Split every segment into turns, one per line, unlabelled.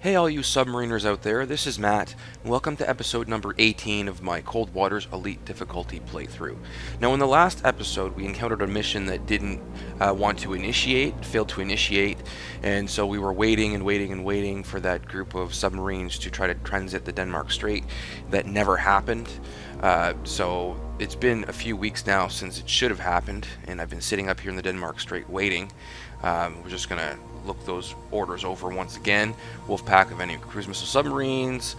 Hey all you submariners out there, this is Matt, and welcome to episode number 18 of my Cold Waters Elite difficulty playthrough. Now in the last episode we encountered a mission that didn't want to initiate, failed to initiate, and so we were waiting and waiting and waiting for that group of submarines to try to transit the Denmark Strait. That never happened, so it's been a few weeks now since it should have happened, and I've been sitting up here in the Denmark Strait waiting. We're just going to look those orders over once again. Wolfpack of any cruise missile submarines,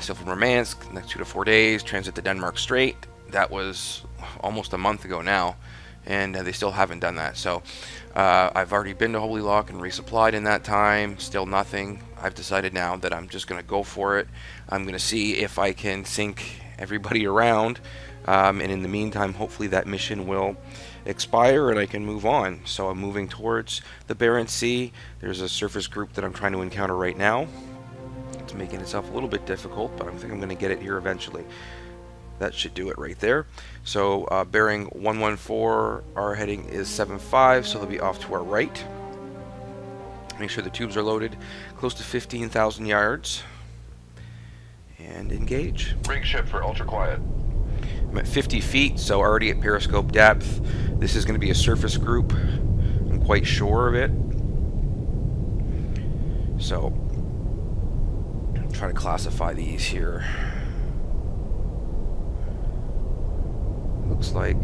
sail from Murmansk, next 2 to 4 days, transit the Denmark Strait. That was almost a month ago now, and they still haven't done that. So I've already been to Holy Lock and resupplied in that time, still nothing. I've decided now that I'm just going to go for it. I'm going to see if I can sink everybody around, and in the meantime hopefully that mission will expire and I can move on. So I'm moving towards the Barents Sea. There's a surface group that I'm trying to encounter right now. It's making itself a little bit difficult, but I think I'm going to get it here eventually. That should do it right there. So bearing 114, our heading is 75, so they'll be off to our right. Make sure the tubes are loaded, close to 15,000 yards, and engage.
Rig ship for ultra quiet.
I'm at 50 feet, so already at periscope depth. This is going to be a surface group. I'm quite sure of it. So, try to classify these here. Looks like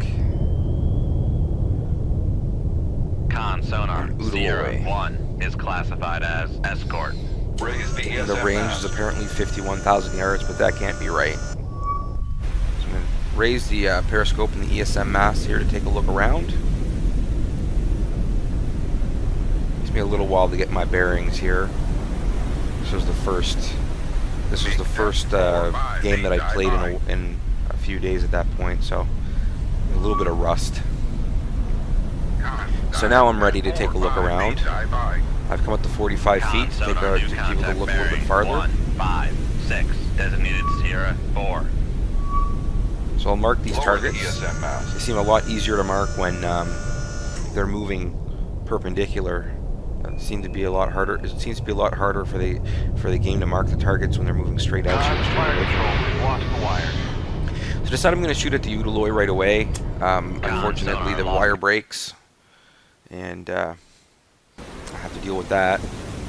Con sonar
Udaloy.
01 is classified as escort.
Raise the ESM
The range
mast.
is apparently 51,000 yards, but that can't be right. So I'm going to raise the periscope and the ESM mast here to take a look around. Takes me a little while to get my bearings here. This was the first game that I played in a few days at that point, so a little bit of rust. So now I'm ready to take a look around. I've come up to 45 feet to take a look a little bit farther.
156 designated Sierra 4.
So I'll mark these
Lower the
targets.
ESM mast.
They seem a lot easier to mark when they're moving perpendicular. It seems to be a lot harder. It seems to be a lot harder for the game to mark the targets when they're moving straight out.
Fire control. We've lost the wire.
So I decided I'm going to shoot at the Udaloy right away. Unfortunately, the wire breaks, and I have to deal with that.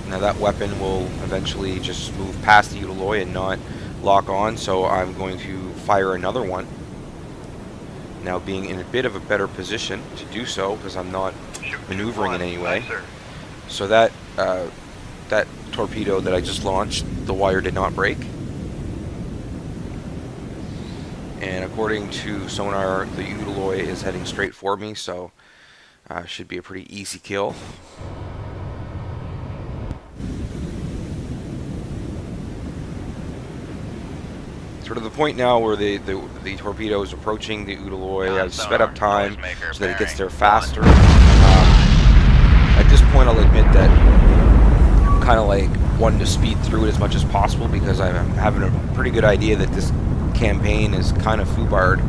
Now that weapon will eventually just move past the Udaloy and not lock on, so I'm going to fire another one. Now being in a bit of a better position to do so because I'm not maneuvering in any way. So that that torpedo that I just launched, the wire did not break. And according to sonar, the Udaloy is heading straight for me, so should be a pretty easy kill. Sort of the point now where the torpedo is approaching the Udaloy. I've sped up time so that it gets there faster. At this point, I'll admit that I'm kind of like wanting to speed through it as much as possible because I'm having a pretty good idea that this campaign is kind of foobarred,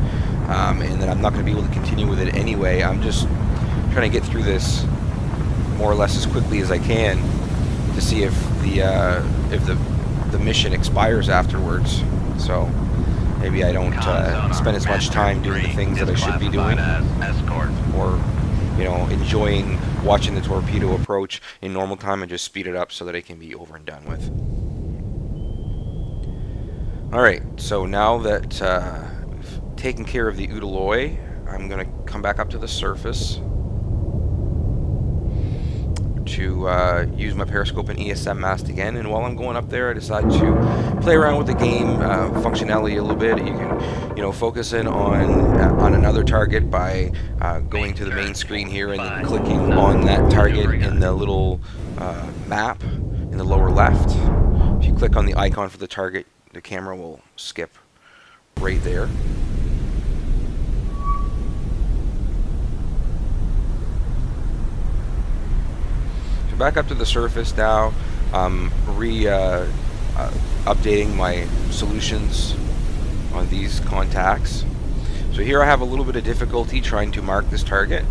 and that I'm not going to be able to continue with it anyway. I'm just trying to get through this more or less as quickly as I can to see if the mission expires afterwards. So maybe I don't spend as much time doing the things that I should be doing, or enjoying watching the torpedo approach in normal time and just speed it up so that it can be over and done with. Alright, so now that we've taken care of the Udaloy, I'm going to come back up to the surface to use my periscope and ESM mast again. And while I'm going up there, I decide to play around with the game functionality a little bit. You can, focus in on another target by going to the main screen here and then clicking on that target in the little map in the lower left. If you click on the icon for the target, the camera will skip right there. So back up to the surface now. Updating my solutions on these contacts. So here I have a little bit of difficulty trying to mark this target.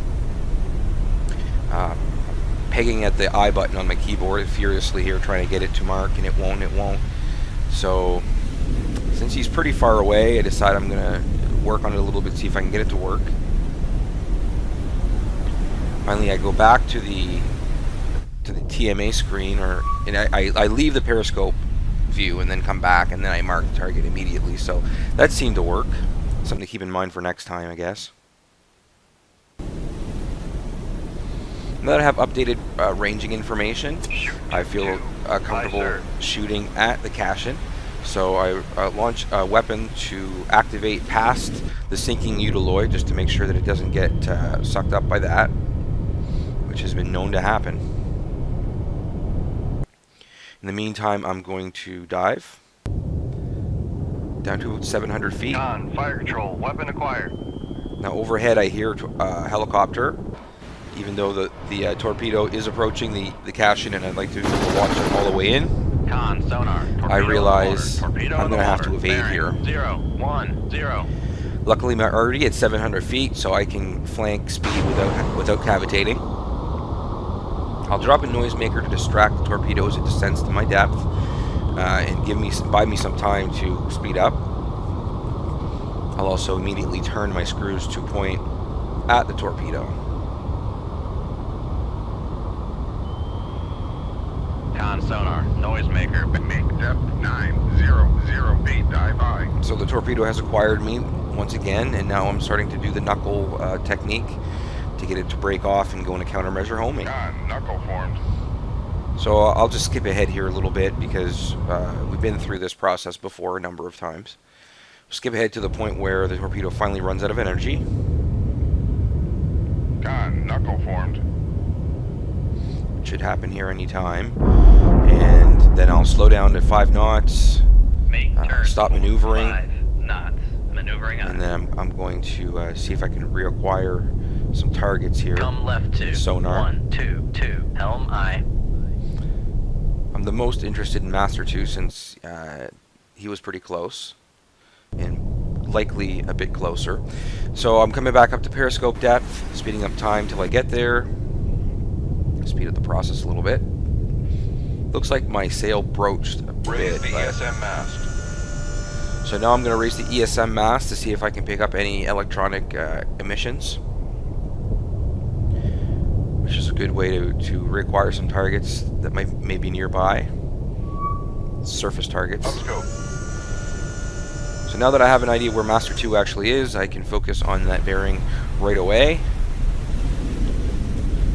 pegging at the I button on my keyboard furiously here, trying to get it to mark, and it won't. So since he's pretty far away, I decide I'm gonna work on it a little bit, see if I can get it to work. Finally, I go back to the TMA screen, and I leave the periscope view and then come back, and then I mark the target immediately. So that seemed to work. Something to keep in mind for next time, I guess. Now that I have updated ranging information, I feel comfortable shooting at the cache-in. So I launch a weapon to activate past the sinking Utiloid, just to make sure that it doesn't get sucked up by that, which has been known to happen. In the meantime, I'm going to dive down to about 700 feet.
Fire control, weapon acquired.
Now overhead I hear a helicopter, even though the torpedo is approaching the cache-in, and I'd like to watch it all the way in.
Con, sonar.
I realize I'm going to have to evade here.
0, 1, 0.
Luckily, I'm already at 700 feet, so I can flank speed without cavitating. I'll drop a noisemaker to distract the torpedo as it descends to my depth, and buy me some time to speed up. I'll also immediately turn my screws to point at the torpedo.
Con, sonar. Noisemaker.
Make depth 9, 0, 8, dive high.
So the torpedo has acquired me once again, and now I'm starting to do the knuckle technique to get it to break off and go into countermeasure homing.
Knuckle formed.
So I'll just skip ahead here a little bit, because we've been through this process before a number of times. Skip ahead to the point where the torpedo finally runs out of energy.
Knuckle formed.
It should happen here any time. And then I'll slow down to 5 knots,
Make turn.
stop maneuvering,
5 knots. Maneuvering on.
and then I'm going to see if I can reacquire some targets here.
Come left 2.
Sonar.
1, 2, 2. Helm I.
I'm the most interested in Master 2 since he was pretty close, and likely a bit closer. So I'm coming back up to periscope depth, speeding up time till I get there. Speed up the process a little bit. Looks like my sail broached a
Raise
bit.
the ESM mast.
So now I'm going to raise the ESM mast to see if I can pick up any electronic emissions, which is a good way to reacquire some targets that may be nearby. Surface targets.
Upscope.
So now that I have an idea where Master 2 actually is, I can focus on that bearing right away,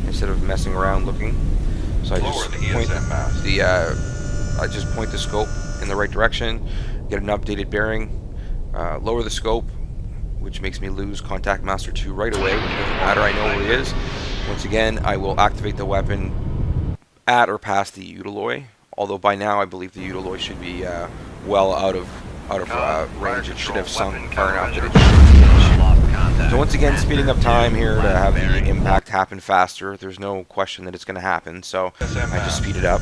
instead of messing around looking. So I just point the scope in the right direction, get an updated bearing, lower the scope, which makes me lose contact Master 2 right away. It doesn't matter, I know where he is. Once again, I will activate the weapon at or past the Utiloid, although by now I believe the Utiloid should be well out of range. It should have sunk far enough that it should. So once again, speeding up time here to have the impact happen faster. There's no question that it's going to happen, so I just speed it up.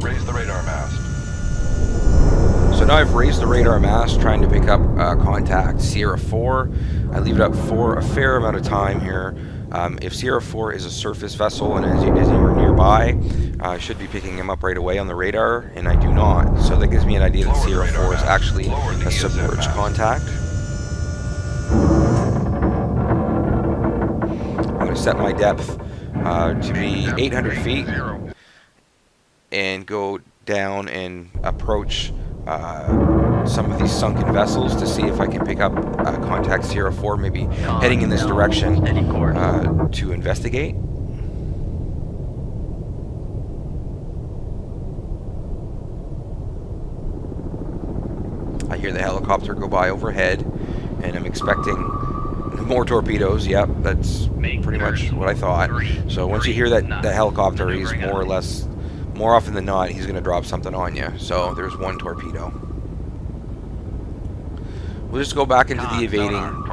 Raise the radar mast.
So now I've raised the radar mast, trying to pick up contact Sierra 4. I leave it up for a fair amount of time here. If Sierra 4 is a surface vessel and is anywhere nearby, I should be picking him up right away on the radar, and I do not. So that gives me an idea that Sierra 4 is actually a submerged contact. I'm going to set my depth to be 800 feet and go down and approach some of these sunken vessels to see if I can pick up contact Sierra 4, maybe heading in this direction to investigate. I hear the helicopter go by overhead, and I'm expecting more torpedoes. Yep, that's pretty much what I thought. So once you hear that helicopter, he's more often than not, he's going to drop something on you. So there's one torpedo. We'll just go back into the evading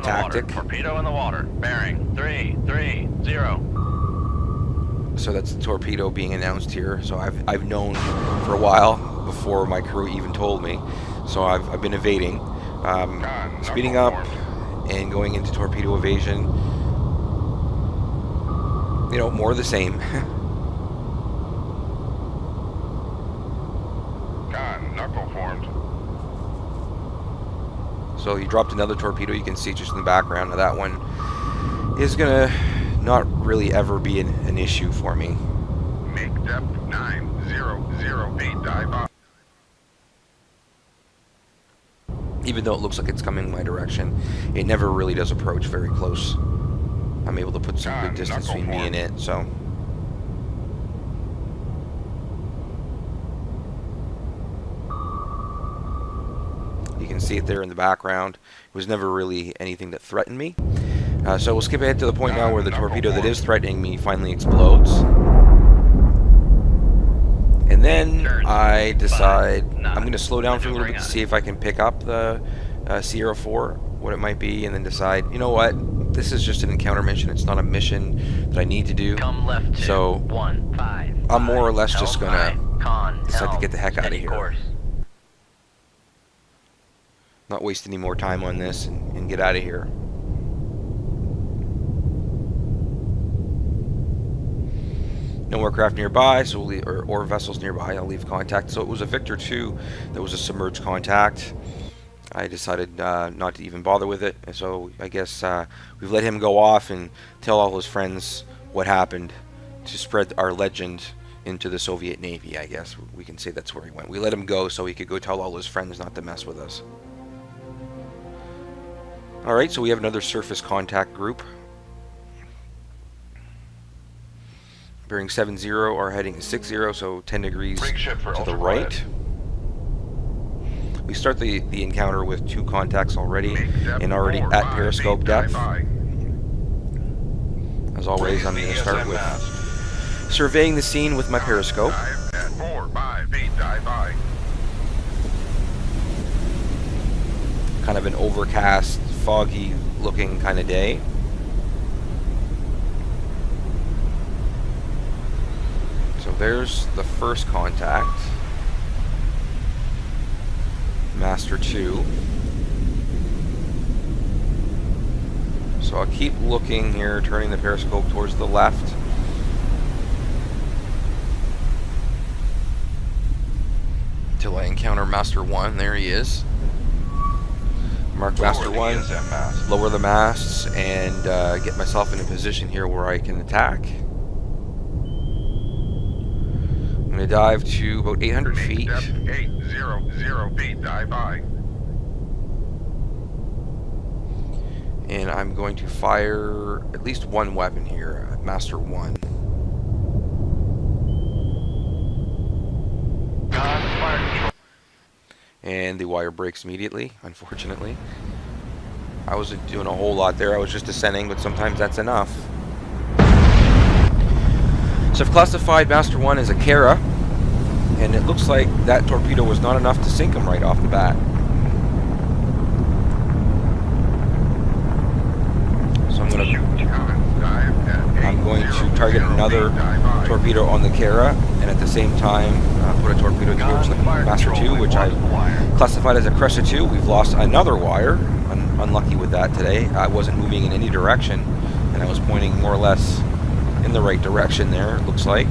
tactic.
Torpedo in the water. Bearing 330.
So that's the torpedo being announced here. So I've known for a while before my crew even told me. So I've been evading, speeding up and going into torpedo evasion. you know, more of the same.
Con, knuckle formed.
So he dropped another torpedo. You can see just in the background. Now that one is gonna not really ever be an issue for me.
Make depth 900 feet, dive on.
Even though it looks like it's coming my direction, it never really does approach very close. I'm able to put some good distance between me and it, so. You can see it there in the background. It was never really anything that threatened me. So we'll skip ahead to the point now where the torpedo that is threatening me finally explodes. And then I decide I'm going to slow down for a little bit to see if I can pick up the Sierra 4, what it might be, and then decide, you know what, this is just an encounter mission. It's not a mission that I need to do.
Come left to
So
155.
I'm more or less just
Helm
going to
con,
decide to
helm,
get the heck out of
steady
here.
course.
Not waste any more time on this and get out of here. No aircraft nearby, so we'll or vessels nearby. I'll leave contact. So it was a Victor 2 that was a submerged contact. I decided not to even bother with it, and so I guess we've let him go off and tell all his friends what happened to spread our legend into the Soviet Navy. I guess we can say that's where he went. We let him go so he could go tell all his friends not to mess with us. Alright, so we have another surface contact group. Bearing 70, our heading is 60, so 10 degrees to the right. We start the encounter with 2 contacts already, and already at periscope depth. As always, I'm going to start with surveying the scene with my periscope.
Dive at 4-5 feet, dive by.
Kind of an overcast, foggy looking kind of day. So there's the first contact. Master 2. So I'll keep looking here, turning the periscope towards the left. Until I encounter Master 1. There he is. Mark Master 1. Lower the masts and get myself in a position here where I can attack. I'm going to dive to about 800 feet.
Depth 800 feet, dive by.
And I'm going to fire at least one weapon here, Master 1. And the wire breaks immediately, unfortunately. I wasn't doing a whole lot there, I was just descending, but sometimes that's enough. So I've classified Master 1 as a Kara, and it looks like that torpedo was not enough to sink him right off the bat. So I'm going to target another torpedo on the Kara, and at the same time put a torpedo towards the Master 2, which I classified as a Cresta 2. We've lost another wire. Unlucky with that today. I wasn't moving in any direction, and I was pointing more or less in the right direction there, it looks like.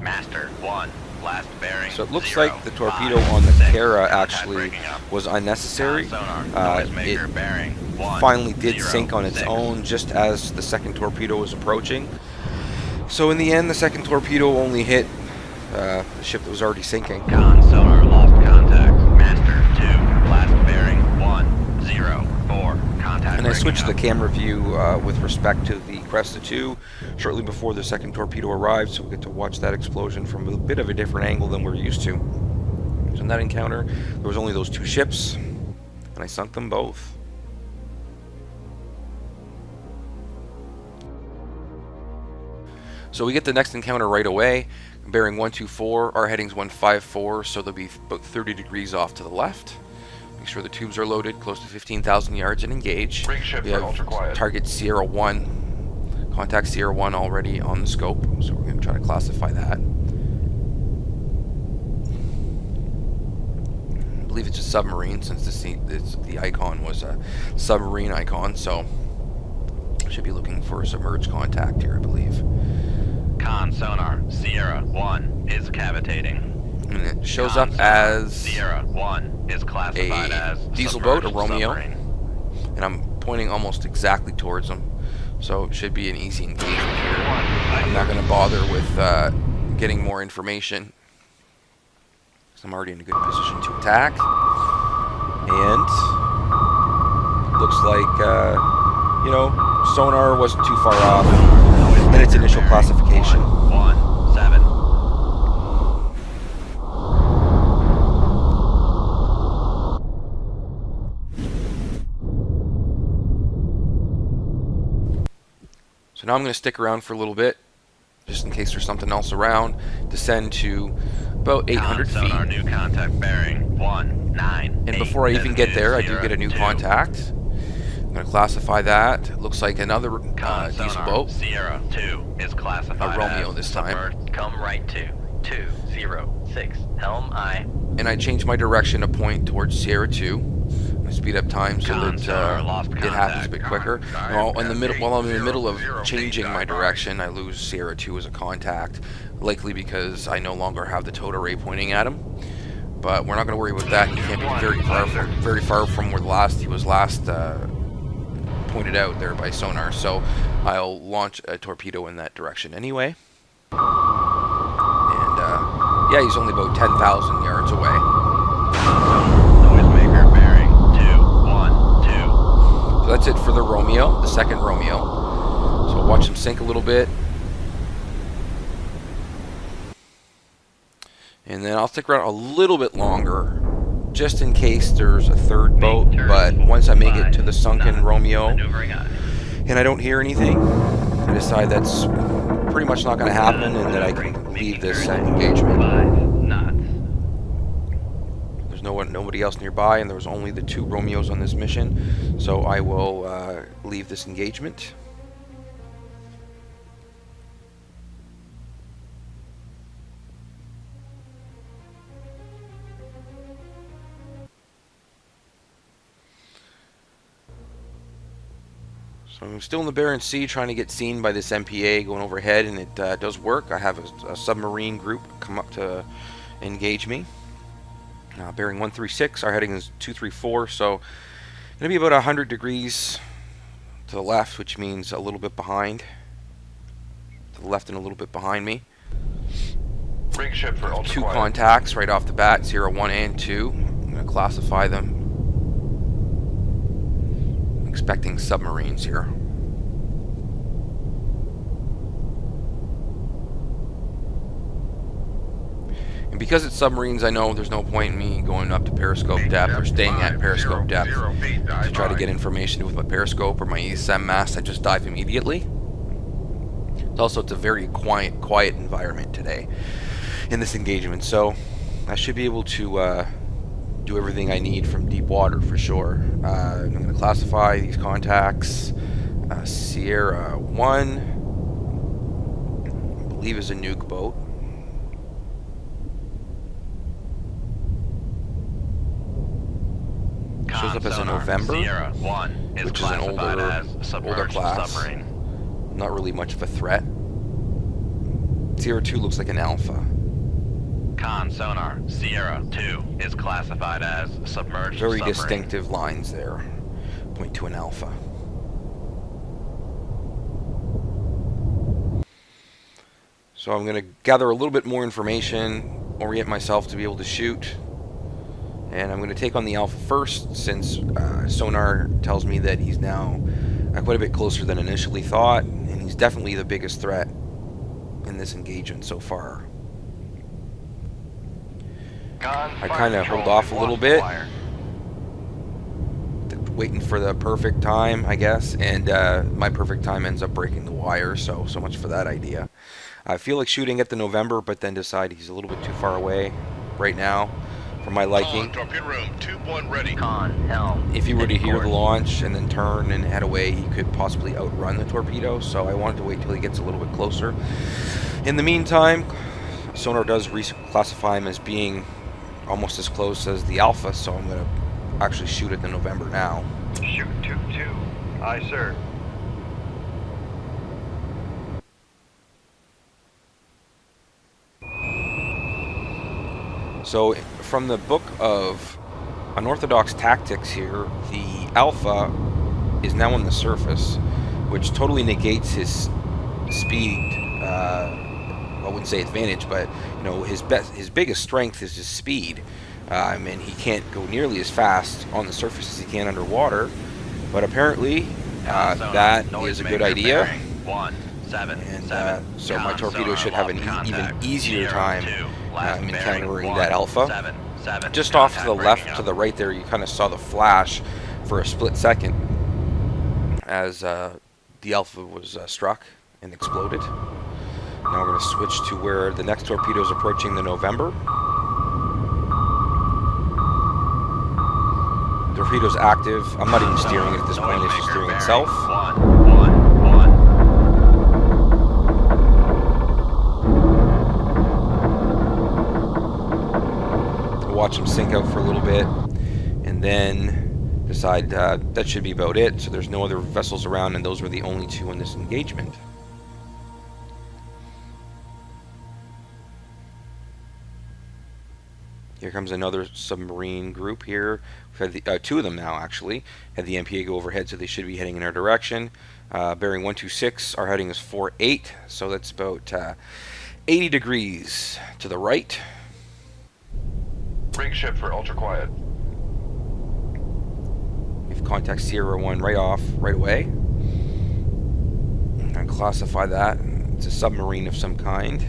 Master 1, last bearing.
So it looks
0,
like the torpedo
5,
on the
6,
Kara
contact
actually
breaking up.
was unnecessary.
Sonar, noisemaker,
It
bearing 1,
finally did
0,
sink on its
6.
own just as the second torpedo was approaching. So in the end, the second torpedo only hit the ship that was already sinking.
Con sonar lost contact. Master 2, last bearing 1, 0, 4, contact
And I switched the
breaking
camera view with respect to the Cresta 2 shortly before the second torpedo arrived, so we get to watch that explosion from a bit of a different angle than we're used to. So in that encounter, there was only those 2 ships, and I sunk them both. So we get the next encounter right away, bearing 124, our heading's 154, so they'll be about 30 degrees off to the left. Make sure the tubes are loaded, close to 15,000 yards, and engage.
Rig ship
We
for
have
ultra quiet.
target Sierra 1, contact Sierra 1 already on the scope, so we're going to try to classify that. I believe it's a submarine, since the icon was a submarine icon, so should be looking for a submerged contact here, I believe.
Con sonar, Sierra 1 is cavitating.
And it shows
Con
up
sonar,
as
Sierra 1 is classified as
diesel boat, a
submerged
Romeo,
submarine.
and I'm pointing almost exactly towards them, so it should be an easy engagement here. I'm not going to bother with getting more information, because I'm already in a good position to attack. And looks like, you know, sonar wasn't too far off in its initial classification.
117.
So now I'm going to stick around for a little bit, just in case there's something else around. Descend to about 800
Sonar,
feet.
new contact bearing 198.
And before I even get there, I do get a new contact. I'm going to classify that. It looks like another diesel boat.
Sierra 2 is classified
A Romeo
as
this time.
submerged. Come right to 206 helm I.
And I changed my direction to point towards Sierra 2. I speed up time so that it happens a bit quicker. While I'm in the middle of changing my direction, I lose Sierra 2 as a contact, likely because I no longer have the towed array pointing at him. But we're not going to worry about that. He can't be very far from where he was last pointed out there by sonar. So I'll launch a torpedo in that direction anyway. And yeah, he's only about 10,000 yards away.
Noisemaker bearing 212.
So that's it for the Romeo, the second Romeo. So watch him sink a little bit. And then I'll stick around a little bit longer, just in case there's a third boat. But once I make it to the sunken Romeo, and I don't hear anything, I decide that's pretty much not going to happen, and that I can leave this engagement. There's nobody else nearby, and there was only the 2 Romeos on this mission, so I will leave this engagement. So I'm still in the Barents Sea trying to get seen by this MPA going overhead, and it does work. I have a submarine group come up to engage me. Bearing 136, our heading is 234, so going to be about 100 degrees to the left, which means a little bit behind. To the left and a little bit behind me.
Rig ship for ultra
2
quiet.
contacts right off the bat, 0, 1, and 2. I'm going to classify them. Expecting submarines here. And because it's submarines, I know there's no point in me going up to periscope depth or staying at periscope depth to try to get information with my periscope or my ESM mast. I just dive immediately. It's a very quiet environment today in this engagement, so I should be able to do everything I need from deep water for sure. I'm going to classify these contacts. Sierra 1, I believe, is a nuke boat. Shows up as a November,
Sierra 1 is
which is an older class.
Submarine.
Not really much of a threat. Sierra 2 looks like an Alpha.
Con sonar, Sierra 2 is classified as submerged
Very
submarine.
distinctive lines there. Point to an Alpha. So I'm going to gather a little bit more information, orient myself to be able to shoot. And I'm going to take on the Alpha first, since sonar tells me that he's now quite a bit closer than initially thought, and he's definitely the biggest threat in this engagement so far. I kind of hold off a little bit, waiting for the perfect time, I guess, and my perfect time ends up breaking the wire, so much for that idea. I feel like shooting at the November, but then decide he's a little bit too far away right now for my liking.
Torpedo room, tube 1 ready.
Con helm.
If he were to hear the launch and then turn and head away, he could possibly outrun the torpedo, so I wanted to wait till he gets a little bit closer. In the meantime, sonar does reclassify him as being almost as close as the Alpha, so I'm going to actually shoot at the November now.
Shoot 2-2. Aye, sir.
So from the book of Unorthodox Tactics here, the Alpha is now on the surface, which totally negates his speed. I wouldn't say advantage, but you know, his biggest strength is his speed. And he can't go nearly as fast on the surface as he can underwater. But apparently, that is a good idea. And so my torpedo should have an even easier time encountering that Alpha. Just off to the left, to the right there, you kind of saw the flash for a split second as the Alpha was struck and exploded. Now we're going to switch to where the next torpedo is approaching the November. The torpedo's active. I'm not even steering it at this point, it's just steering itself. Watch them sink out for a little bit and then decide that should be about it. So there's no other vessels around, and those were the only two in this engagement. Here comes another submarine group here. We've had the, two of them now, actually. Had the MPA go overhead, so they should be heading in our direction. Bearing 126, our heading is 48, so that's about 80 degrees to the right.
Rig ship for ultra quiet.
We've contact Sierra 1 right away. And classify that. It's a submarine of some kind.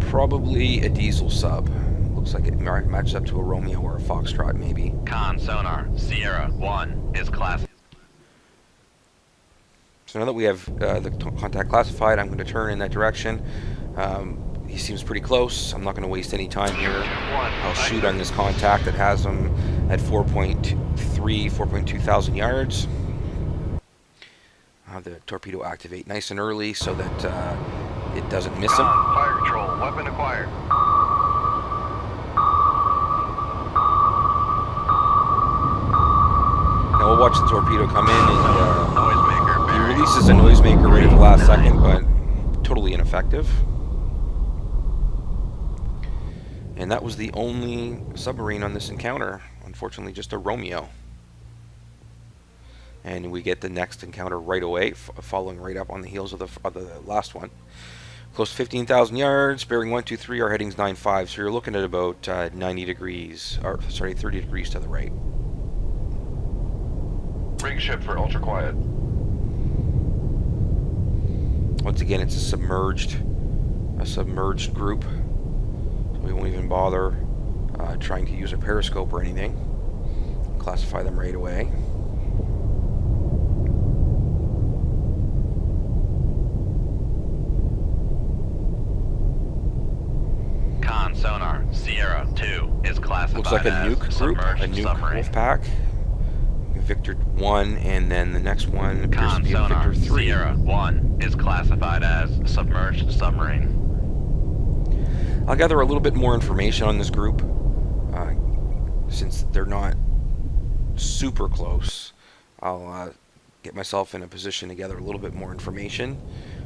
Probably a diesel sub. Looks like it matches up to a Romeo or a Foxtrot, maybe.
Con sonar, Sierra 1 is classified.
So now that we have the contact classified, I'm going to turn in that direction. He seems pretty close. I'm not going to waste any time here. I'll shoot on this contact that has him at 4.2 thousand yards. The torpedo activate nice and early so that it doesn't miss him.
Fire control, weapon acquired.
Now we'll watch the torpedo come in, and he releases a noisemaker right at the last second, but totally ineffective. And that was the only submarine on this encounter. Unfortunately, just a Romeo. And we get the next encounter right away, following right up on the heels of the last one. Close to 15,000 yards, bearing 123, our heading's 95, so you're looking at about 90 degrees, or sorry, 30 degrees to the right.
Rig ship for ultra quiet.
Once again, it's a submerged group. So we won't even bother trying to use a periscope or anything. Classify them right away.
Con sonar, Sierra 2 is classified.
Looks like a
as
nuke group, a nuke
submarine.
Wolfpack. Victor 1, and then the next one appears to
Con
be a
sonar,
Victor 3.
Sierra 1 is classified as submerged submarine.
I'll gather a little bit more information on this group, since they're not super close. I'll get myself in a position to gather a little bit more information.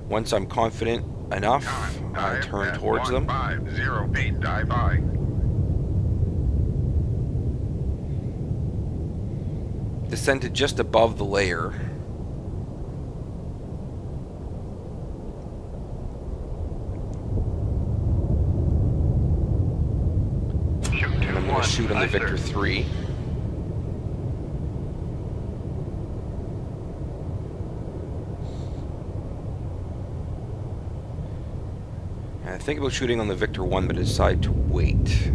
Once I'm confident enough, I turn towards them.
150 feet, dive by.
Descend to just above the layer. And I'm going to shoot on the Victor 3. I think about shooting on the Victor 1, but decide to wait.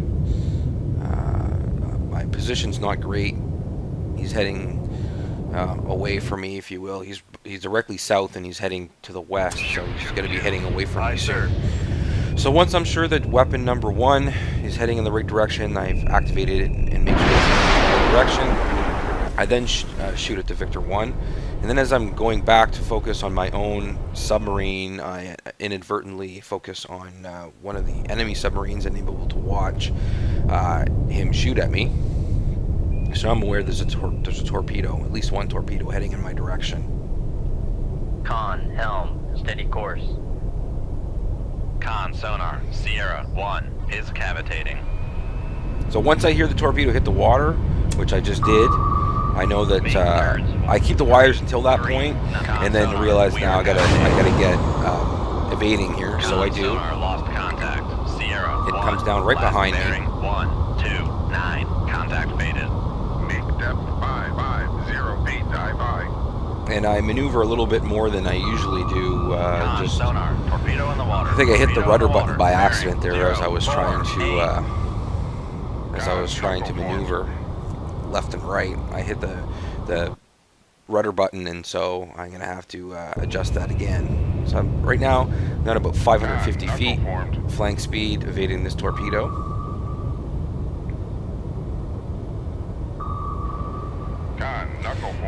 My position's not great. He's heading away from me, if you will. He's directly south, and he's heading to the west, so he's going to be heading away from me soon. So once I'm sure that weapon number 1 is heading in the right direction, I've activated it and made sure it's in the right direction. I then shoot at the Victor 1, And then as I'm going back to focus on my own submarine, I inadvertently focus on one of the enemy submarines and I'm able to watch him shoot at me. So I'm aware there's a torpedo, at least one torpedo heading in my direction.
Con, helm, steady course. Con, sonar, Sierra 1 is cavitating.
So once I hear the torpedo hit the water, which I just did, I know that I keep the wires until that point, and then realize now I gotta get evading here. So I do.
Sonar lost contact. Sierra
It comes down right behind me.
bearing 129. Contact faded.
Make depth 5508 dive by.
And I maneuver a little bit more than I usually do.
Con,
Just
sonar, torpedo in the water.
I think I hit the
Torpedo
rudder
in the
button
water.
by
Bearing
accident there as I was trying to
040.
maneuver left and right. I hit the rudder button, and so I'm gonna have to adjust that again. So right now I'm at about 550 feet, flank speed, evading this torpedo.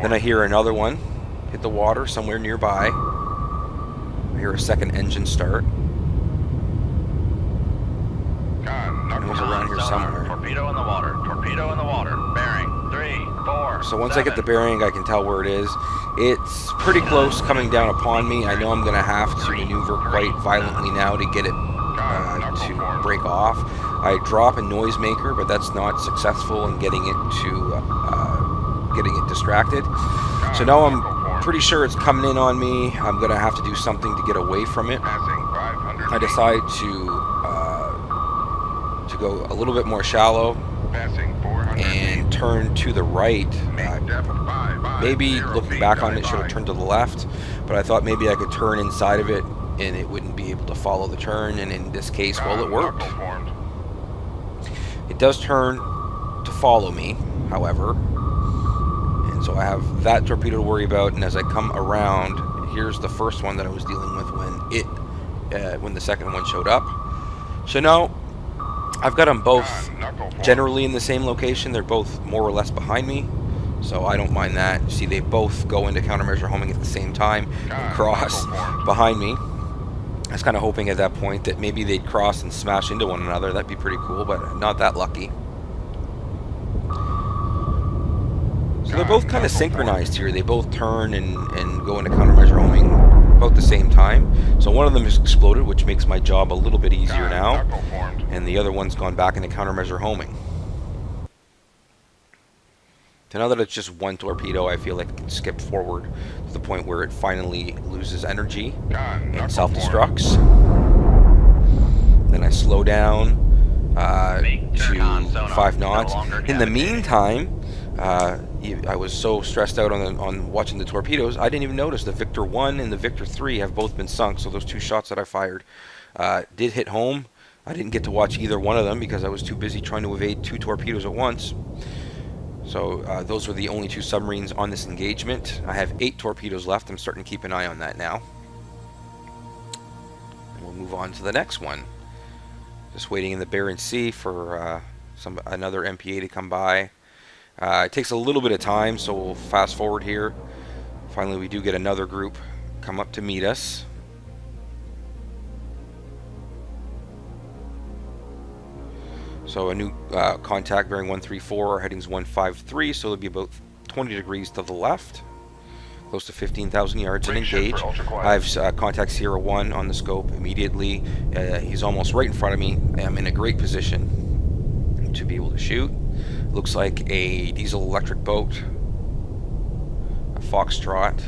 Then I hear another one hit the water somewhere nearby. I hear a second engine start. It was around here somewhere.
Torpedo in the water. Torpedo in the water. Bearing 3, 4.
So once I get the bearing, I can tell where it is. It's pretty close coming down upon me. I know I'm going to have to maneuver quite violently now to get it to break off. I drop a noisemaker, but that's not successful in getting it distracted. So now I'm pretty sure it's coming in on me. I'm going to have to do something to get away from it. I decide to go a little bit more shallow and turn to the right. Maybe looking back on it, should have turned to the left, but I thought maybe I could turn inside of it and it wouldn't be able to follow the turn, and in this case, well, it worked. It does turn to follow me, however, and so I have that torpedo to worry about, and as I come around, here's the first one that I was dealing with when the second one showed up. So now I've got them both generally in the same location. They're both more or less behind me, so I don't mind that. You see, they both go into countermeasure homing at the same time and cross behind me. I was kind of hoping at that point that maybe they'd cross and smash into one another. That'd be pretty cool, but not that lucky. So they're both kind of synchronized here. They both turn and go into countermeasure homing about the same time. So one of them has exploded, which makes my job a little bit easier now, and the other one's gone back into countermeasure homing. So now that it's just one torpedo, I feel like I can skip forward to the point where it finally loses energy and self-destructs. Then I slow down to 5 knots. In the meantime, I was so stressed out on watching the torpedoes, I didn't even notice the Victor 1 and the Victor 3 have both been sunk. So those two shots that I fired did hit home. I didn't get to watch either one of them because I was too busy trying to evade 2 torpedoes at once. So those were the only 2 submarines on this engagement. I have 8 torpedoes left. I'm starting to keep an eye on that now. And we'll move on to the next one. Just waiting in the Barents Sea for another MPA to come by. It takes a little bit of time, so we'll fast forward here. Finally, we do get another group come up to meet us. So a new contact bearing 134, our heading's 153, so it'll be about 20 degrees to the left, close to 15,000 yards, and engage. I have contact Sierra 1 on the scope immediately. He's almost right in front of me. I'm in a great position to be able to shoot. Looks like a diesel electric boat, a Foxtrot.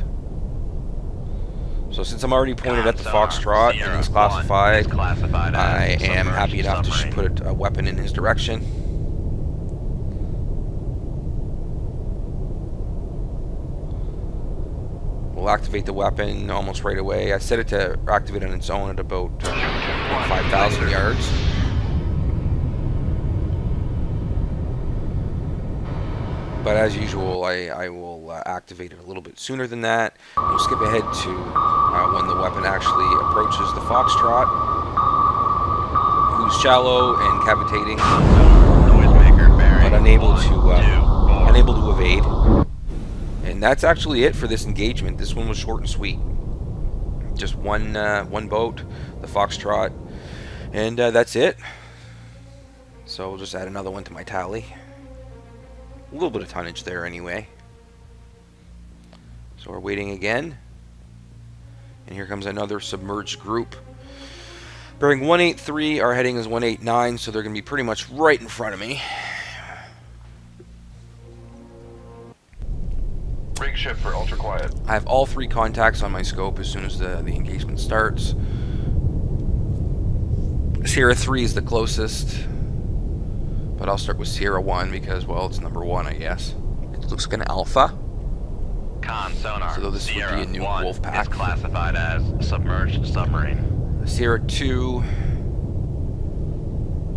So since I'm already pointed at the Foxtrot and he's classified, I am happy enough to just put a weapon in his direction. We'll activate the weapon almost right away. I set it to activate on its own at about 5,000 yards. But as usual, I will activate it a little bit sooner than that. We'll skip ahead to when the weapon actually approaches the Foxtrot, who's shallow and cavitating, but unable to evade. And that's actually it for this engagement. This one was short and sweet. Just one boat, the Foxtrot, and that's it. So we'll just add another one to my tally. A little bit of tonnage there anyway. So we're waiting again. And here comes another submerged group. Bearing 183, our heading is 189, so they're going to be pretty much right in front of me.
Rig ship for ultra quiet.
I have all 3 contacts on my scope as soon as the engagement starts. Sierra 3 is the closest, but I'll start with Sierra 1 because, well, it's number 1, I guess. It looks like an Alpha.
Con sonar.
So this
Sierra
would be a new
1
Wolfpack.
is classified as submerged submarine.
Sierra 2,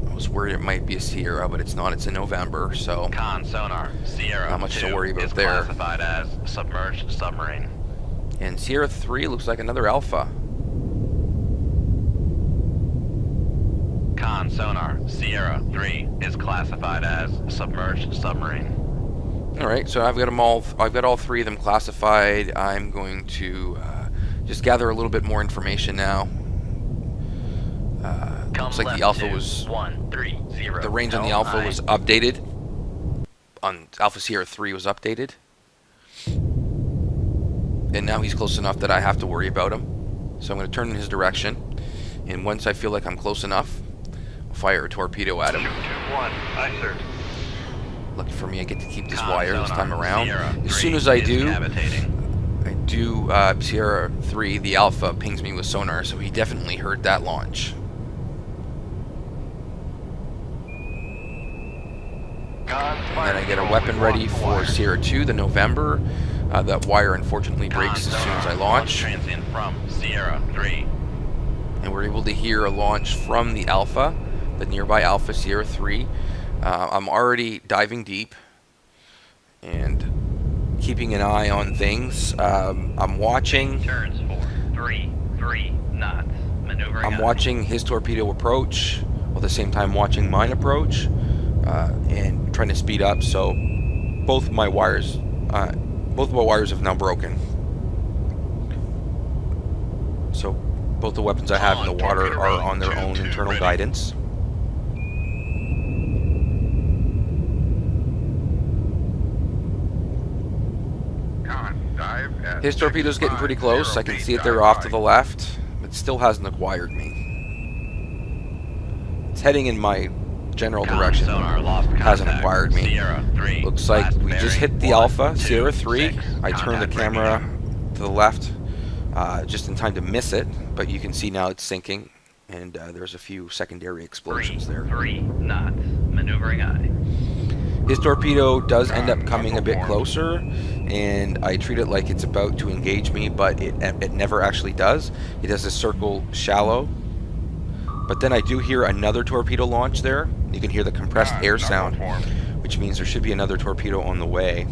I was worried it might be a Sierra, but it's not. It's in November, so
Con sonar. Sierra
not much
2
to worry about
is
there.
classified as submerged submarine.
And Sierra 3 looks like another Alpha.
Con sonar. Sierra 3 is classified as submerged submarine.
Alright, so I've got them all. I've got all 3 of them classified. I'm going to just gather a little bit more information now. Looks like the Alpha was... The range on the Alpha was updated. On Alpha Sierra 3 was updated. And now he's close enough that I have to worry about him. So I'm going to turn in his direction. And once I feel like I'm close enough, I'll fire a torpedo at him.
2-1, aye sir.
Lucky for me, I get to keep this wire this
sonar.
time around.
Sierra
As
3
soon as I
is
do,
cavitating.
Sierra 3, the Alpha, pings me with sonar, so he definitely heard that launch. And then I get a weapon ready for Sierra 2, the November. That wire unfortunately breaks as soon as I launch.
Transient from Sierra 3.
And we're able to hear a launch from the Alpha, the nearby Alpha Sierra 3. I'm already diving deep and keeping an eye on things. I'm watching.
Turns for 3 knots. Maneuvering.
I'm watching his torpedo approach, while at the same time watching mine approach, and trying to speed up. So both of my wires have now broken. So both the weapons I have in the water are on their own internal guidance. His torpedo's getting pretty close. I can see it there off to the left, but still hasn't acquired me. It's heading in my general direction. Hasn't acquired me. Looks like we just hit the Alpha, Sierra 3. I turned the camera to the left just in time to miss it, but you can see now it's sinking, and there's a few secondary explosions there.
3 knots. Maneuvering eye.
His torpedo does end up coming a bit closer, and I treat it like it's about to engage me, but it never actually does. It does a circle shallow. But then I do hear another torpedo launch there. You can hear the compressed air sound, which means there should be another torpedo on the way.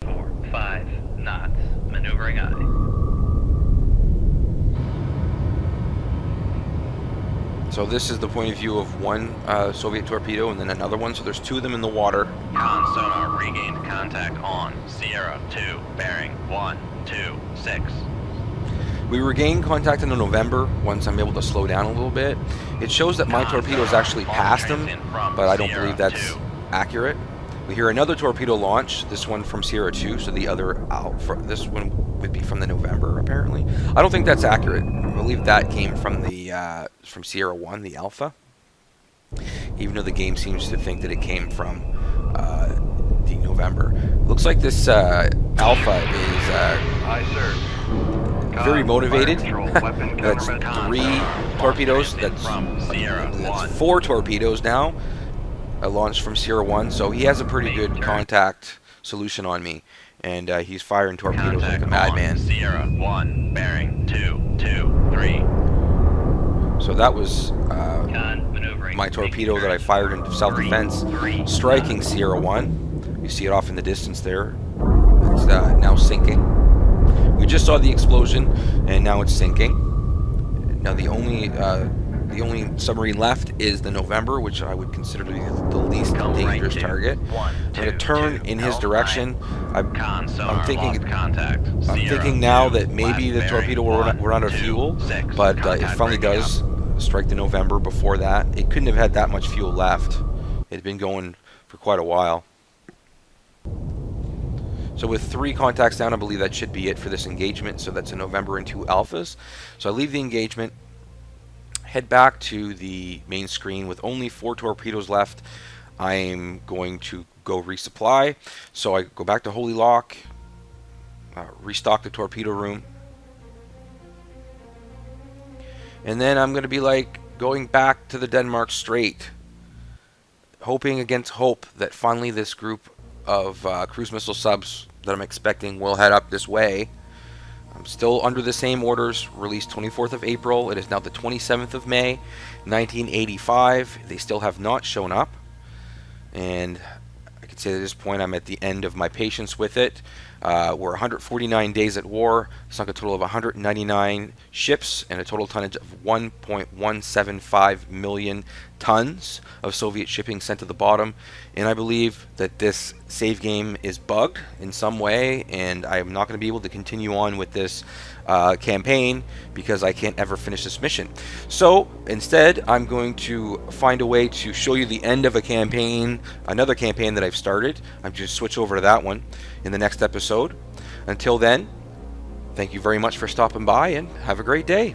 Four, 5 knots. Maneuvering eye.
So this is the point of view of one Soviet torpedo and then another one. So there's 2 of them in the water.
Con sonar regained contact on Sierra 2, bearing 126.
We regain contact in the November once I'm able to slow down a little bit. It shows that my torpedo is actually past him, but I don't believe that's accurate. We hear another torpedo launch, this one from Sierra 2, so the other this one would be from the November, apparently. I don't think that's accurate. I believe that came from the from Sierra 1, the Alpha, even though the game seems to think that it came from the November. Looks like this Alpha is
Aye, sir.
very motivated. That's 3 torpedoes. That's 4 torpedoes now. A launch from Sierra 1, so he has a pretty good contact solution on me, and he's firing torpedoes like a madman.
Sierra 1, bearing 223.
So that was my torpedo that I fired in self-defense, striking Sierra 1. You see it off in the distance there. It's now sinking. We just saw the explosion, and now it's sinking. Now the The only submarine left is the November, which I would consider to be the least
Come right
dangerous
to
target.
one,
I'm going to
two,
turn
two,
in his
L9.
direction. I'm thinking.
Lost contact.
I'm
Zero,
thinking now
two,
that maybe the
last
torpedo will
bearing,
run out of
1, 2,
fuel,
6.
but it
Contact
finally
bringing
does
up.
strike the November before that. It couldn't have had that much fuel left. It had been going for quite a while. So with 3 contacts down, I believe that should be it for this engagement. So that's a November and 2 alphas. So I leave the engagement, head back to the main screen with only 4 torpedoes left. I'm going to go resupply. So I go back to Holy Lock, restock the torpedo room. And then I'm going to be like going back to the Denmark Strait, hoping against hope that finally this group of cruise missile subs that I'm expecting will head up this way. I'm still under the same orders, released 24th of April. It is now the 27th of May, 1985. They still have not shown up. And I could say at this point I'm at the end of my patience with it. We're 149 days at war, sunk a total of 199 ships, and a total tonnage of 1.175 million tons of Soviet shipping sent to the bottom. And I believe that this save game is bugged in some way, and I'm not going to be able to continue on with this campaign because I can't ever finish this mission. So instead, I'm going to find a way to show you the end of a campaign, another campaign that I've started. I'm just switch over to that one in the next episode. Until then, thank you very much for stopping by, and have a great day.